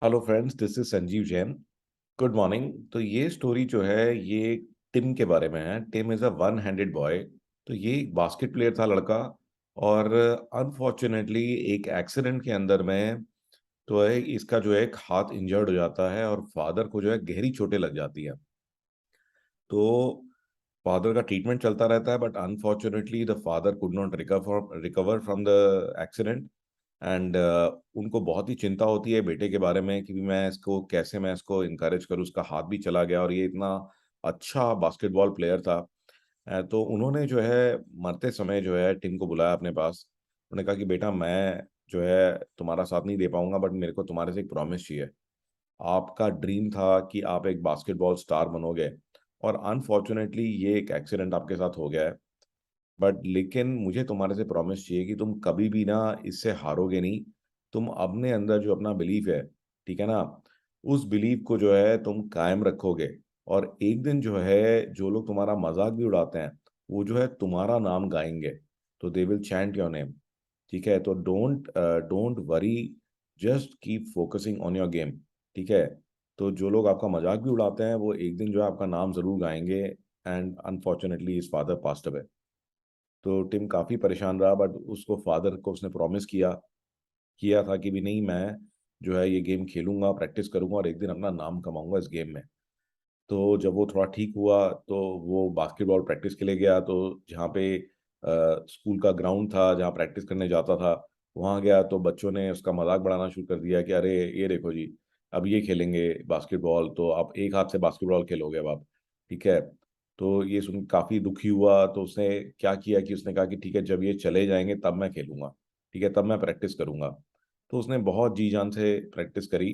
Hello friends, this is Sanjeev Jain. Good morning. तो ये story जो है ये टिम के बारे में है। Tim is a one handed boy. तो ये एक बास्केट प्लेयर था लड़का। और अनफॉर्चुनेटली एक एक्सीडेंट के अंदर में तो है इसका जो है एक हाथ इंजर्ड हो जाता है और फादर को जो है गहरी चोटें लग जाती है। तो फादर का ट्रीटमेंट चलता रहता है, but unfortunately the father could not recover from the accident. And उनको बहुत ही चिंता होती है बेटे के बारे में कि भी मैं इसको इनकरेज करूँ। उसका हाथ भी चला गया और ये इतना अच्छा बास्केटबॉल प्लेयर था। तो उन्होंने जो है मरते समय जो है टिम को बुलाया अपने पास। उन्होंने कहा कि बेटा, मैं जो है तुम्हारा साथ नहीं दे पाऊंगा, बट मेरे को तुम्हारे से एक प्रॉमिस चाहिए। आपका ड्रीम था कि आप एक बास्केटबॉल स्टार बनोगे, और अनफॉर्चुनेटली ये एक एक्सीडेंट आपके साथ हो गया है। बट लेकिन मुझे तुम्हारे से प्रॉमिस चाहिए कि तुम कभी भी ना इससे हारोगे नहीं। तुम अपने अंदर जो अपना बिलीफ है, ठीक है ना, उस बिलीफ को जो है तुम कायम रखोगे। और एक दिन जो है जो लोग तुम्हारा मजाक भी उड़ाते हैं, वो जो है तुम्हारा नाम गाएंगे। तो they will chant your name. ठीक है, तो don't don't worry, just keep focusing on your game. ठीक है। तो जो लोग आपका मजाक भी उड़ाते हैं वो एक दिन जो है आपका नाम जरूर गाएंगे। And unfortunately his father passed away. तो टिम काफी परेशान रहा, बट उसको फादर को उसने प्रॉमिस किया किया था कि भी नहीं, मैं जो है ये गेम खेलूंगा, प्रैक्टिस करूंगा और एक दिन अपना नाम कमाऊंगा इस गेम में। तो जब वो थोड़ा ठीक हुआ तो वो बास्केटबॉल प्रैक्टिस के लिए गया। तो जहाँ पे स्कूल का ग्राउंड था जहाँ प्रैक्टिस करने जाता था, वहाँ गया तो बच्चों ने उसका मजाक बनाना शुरू कर दिया कि अरे ये देखो जी, अब ये खेलेंगे बास्केटबॉल, तो आप एक हाथ से बास्केटबॉल खेलोगे अब आप। ठीक है। तो ये सुन काफी दुखी हुआ। तो उसने क्या किया कि उसने कहा कि ठीक है, जब ये चले जाएंगे तब मैं खेलूंगा। ठीक है, तब मैं प्रैक्टिस करूंगा। तो उसने बहुत जी जान से प्रैक्टिस करी।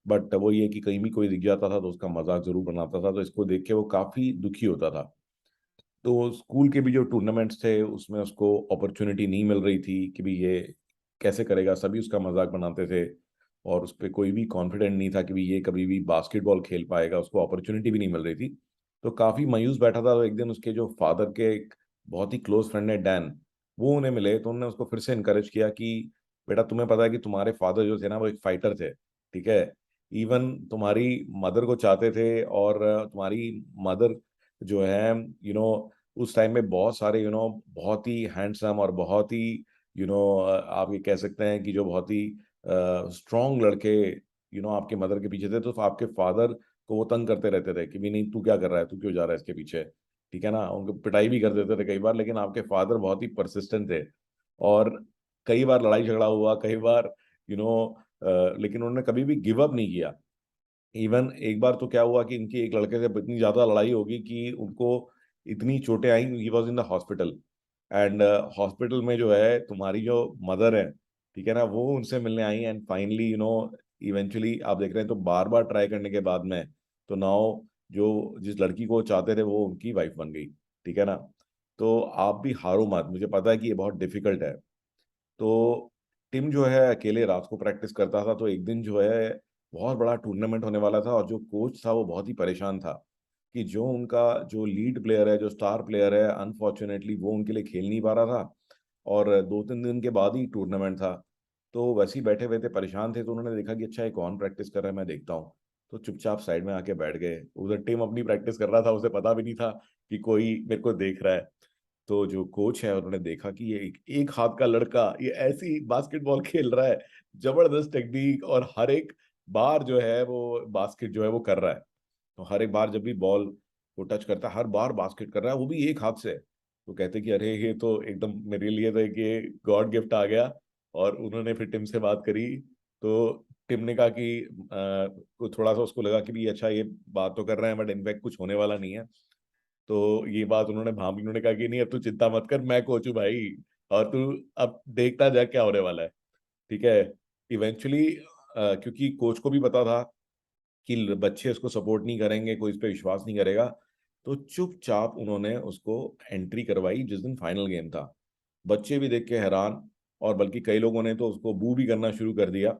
बट वो ये कि कहीं भी कोई दिख जाता था तो उसका मजाक जरूर बनाता था, तो इसको देख के वो काफी दुखी होता था। तो स्कूल के भी जो टूर्नामेंट्स थे उसमें उसको अपॉर्चुनिटी नहीं मिल रही थी कि भी ये कैसे करेगा, सभी उसका मजाक बनाते थे। और उस पर कोई भी कॉन्फिडेंट नहीं था कि भी ये कभी भी बास्केटबॉल खेल पाएगा, उसको अपॉर्चुनिटी भी नहीं मिल रही थी। तो काफी मायूस बैठा था। तो एक दिन उसके जो फादर के एक बहुत ही क्लोज फ्रेंड है डैन, वो उन्हें मिले। तो उन्होंने उसको फिर से इनकरेज किया कि बेटा, तुम्हें पता है कि तुम्हारे फादर जो थे ना वो एक फाइटर थे। ठीक है। इवन तुम्हारी मदर को चाहते थे। और तुम्हारी मदर जो है, उस टाइम में बहुत सारे बहुत ही हैंडसम और बहुत ही आप ये कह सकते हैं कि जो बहुत ही स्ट्रॉन्ग लड़के आपके मदर के पीछे थे। तो आपके फादर को वो तंग करते रहते थे कि भी नहीं, तू क्या कर रहा है, तू क्यों जा रहा है इसके पीछे। ठीक है ना, उनको पिटाई भी कर देते थे कई बार। लेकिन आपके फादर बहुत ही परसिस्टेंट थे। और कई बार लड़ाई झगड़ा हुआ, कई बार यू नो लेकिन उन्होंने कभी भी गिव अप नहीं किया। इवन एक बार तो क्या हुआ कि इनकी एक लड़के से इतनी ज्यादा लड़ाई होगी कि उनको इतनी चोटें आई, he was in the hospital. And hospital में जो है तुम्हारी जो मदर है, ठीक है ना, वो उनसे मिलने आई। एंड फाइनली इवेंचुअली आप देख रहे हैं, तो बार बार ट्राई करने के बाद में तो नाउ जो जिस लड़की को वो चाहते थे वो उनकी वाइफ बन गई। ठीक है ना। तो आप भी हारो मत, मुझे पता है कि ये बहुत डिफिकल्ट है। तो टिम जो है अकेले रात को प्रैक्टिस करता था। तो एक दिन जो है बहुत बड़ा टूर्नामेंट होने वाला था, और जो कोच था वो बहुत ही परेशान था कि जो उनका जो लीड प्लेयर है, जो स्टार प्लेयर है, अनफॉर्चुनेटली वो उनके लिए खेल नहीं पा रहा था। और 2-3 दिन के बाद ही टूर्नामेंट था। तो वैसे ही बैठे हुए थे, परेशान थे। तो उन्होंने देखा कि अच्छा, ये कौन प्रैक्टिस कर रहा है, मैं देखता हूँ। तो चुपचाप साइड में आके बैठ गए। उधर टीम अपनी प्रैक्टिस कर रहा था, उसे पता भी नहीं था कि कोई मेरे को देख रहा है। तो जो कोच है उन्होंने देखा कि ये एक हाथ का लड़का ये ऐसी बास्केटबॉल खेल रहा है, जबरदस्त टेक्निक, और हर एक बार जो है वो बास्केट जो है वो कर रहा है। तो हर एक बार जब भी बॉल को टच करता है, हर बार बास्केट कर रहा है, वो भी एक हाथ से। तो कहते कि अरे ये तो एकदम मेरे लिए तो एक ये गॉड गिफ्ट आ गया। और उन्होंने फिर टिम से बात करी। तो टिम ने कहा कि को थोड़ा सा उसको लगा कि भी अच्छा, ये बात तो कर रहे हैं बट इनफैक्ट कुछ होने वाला नहीं है। तो ये बात उन्होंने भाभी, उन्होंने कहा कि नहीं, अब तू चिंता मत कर, मैं कोच हूँ भाई। और तू अब देखता जा क्या होने वाला है। ठीक है। इवेंचुअली क्योंकि कोच को भी पता था कि बच्चे उसको सपोर्ट नहीं करेंगे, कोई इस पे विश्वास नहीं करेगा, तो चुपचाप उन्होंने उसको एंट्री करवाई जिस दिन फाइनल गेम था। बच्चे भी देख के हैरान, और बल्कि कई लोगों ने तो उसको बू भी करना शुरू कर दिया।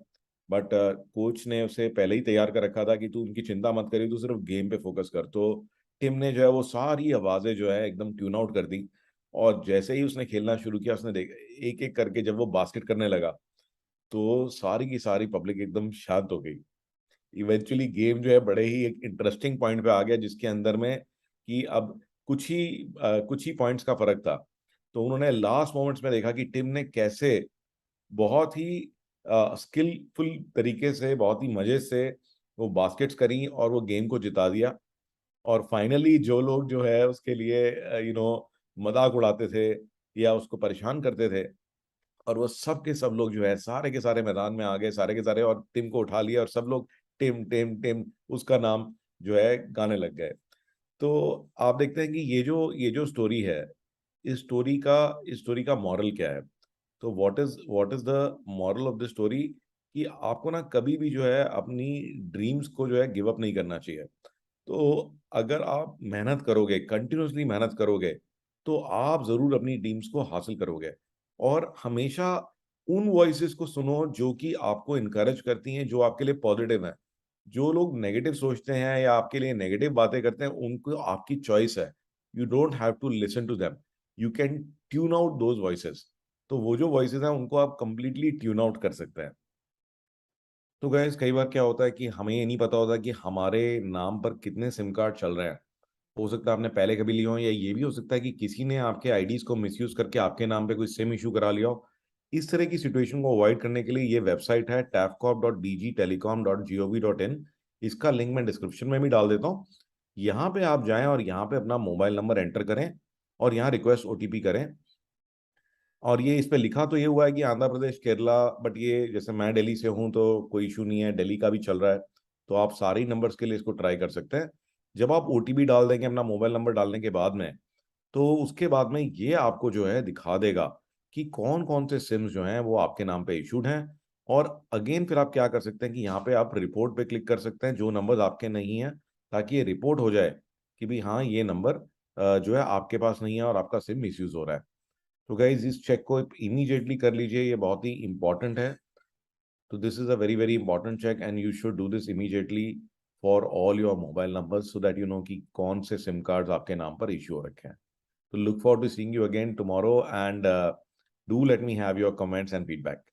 बट कोच ने उसे पहले ही तैयार कर रखा था कि तू उनकी चिंता मत करी, तू सिर्फ गेम पे फोकस कर। तो टिम ने जो है वो सारी आवाजें जो है एकदम ट्यून आउट कर दी। और जैसे ही उसने खेलना शुरू किया, उसने देख एक एक करके जब वो बास्केट करने लगा, तो सारी की सारी पब्लिक एकदम शांत हो गई। इवेंचुअली गेम जो है बड़े ही एक इंटरेस्टिंग पॉइंट पे आ गया, जिसके अंदर में कि अब कुछ ही पॉइंट्स का फर्क था। तो उन्होंने लास्ट मोमेंट्स में देखा कि टिम ने कैसे बहुत ही स्किलफुल तरीके से, बहुत ही मजे से वो बास्केट्स करी और वो गेम को जिता दिया। और फाइनली जो लोग जो है उसके लिए मजाक उड़ाते थे या उसको परेशान करते थे, और वो सब के सब लोग जो है सारे के सारे मैदान में आ गए, सारे के सारे, और टिम को उठा लिया और सब लोग टिम टिम टिम उसका नाम जो है गाने लग गए। तो आप देखते हैं कि ये जो स्टोरी है, इस स्टोरी का मॉरल क्या है? तो what is the moral of the story, कि आपको ना कभी भी जो है अपनी ड्रीम्स को जो है गिव अप नहीं करना चाहिए। तो अगर आप मेहनत करोगे, कंटिन्यूअसली मेहनत करोगे, तो आप जरूर अपनी ड्रीम्स को हासिल करोगे। और हमेशा उन वॉइसेस को सुनो जो कि आपको इनकरेज करती हैं, जो आपके लिए पॉजिटिव हैं। जो लोग नेगेटिव सोचते हैं या आपके लिए नेगेटिव बातें करते हैं, उनको आपकी चॉइस है। You don't have to listen to them, you can tune out those voices. तो वो जो वॉइसेस हैं उनको आप कंप्लीटली ट्यून आउट कर सकते हैं। तो गैस, कई बार क्या होता है कि हमें ये नहीं पता होता कि हमारे नाम पर कितने सिम कार्ड चल रहे हैं। हो सकता है आपने पहले कभी लिया हो, या ये भी हो सकता है कि किसी ने आपके आईडीज को मिसयूज करके आपके नाम पे कोई सिम इशू करा लिया हो। इस तरह की सिचुएशन को अवॉइड करने के लिए ये वेबसाइट है tafcorp.dgtelecom.gov.in। इसका लिंक मैं डिस्क्रिप्शन में भी डाल देता हूँ। यहाँ पे आप जाएं और यहाँ पे अपना मोबाइल नंबर एंटर करें और यहाँ रिक्वेस्ट ओटीपी करें। और ये इस पे लिखा तो ये हुआ है कि आंध्र प्रदेश, केरला, बट ये जैसे मैं दिल्ली से हूँ तो कोई इशू नहीं है, दिल्ली का भी चल रहा है। तो आप सारे नंबर्स के लिए इसको ट्राई कर सकते हैं। जब आप ओटीपी डाल देंगे अपना मोबाइल नंबर डालने के बाद में, तो उसके बाद में ये आपको जो है दिखा देगा कि कौन कौन से सिम्स जो हैं वो आपके नाम पे इशूड हैं। और अगेन फिर आप क्या कर सकते हैं कि यहाँ पे आप रिपोर्ट पे क्लिक कर सकते हैं जो नंबर्स आपके नहीं हैं, ताकि ये रिपोर्ट हो जाए कि भाई हाँ, ये नंबर जो है आपके पास नहीं है और आपका सिम मिसयूज हो रहा है। तो गाइज, इस चेक को इमीडिएटली कर लीजिए, ये बहुत ही इंपॉर्टेंट है। तो this is a very very important check and you should do this immediately for all your mobile numbers, so that you know कि कौन से सिम कार्ड्स आपके नाम पर इशू हो रखे हैं। तो look forward to seeing you again tomorrow, and do let me have your comments and feedback.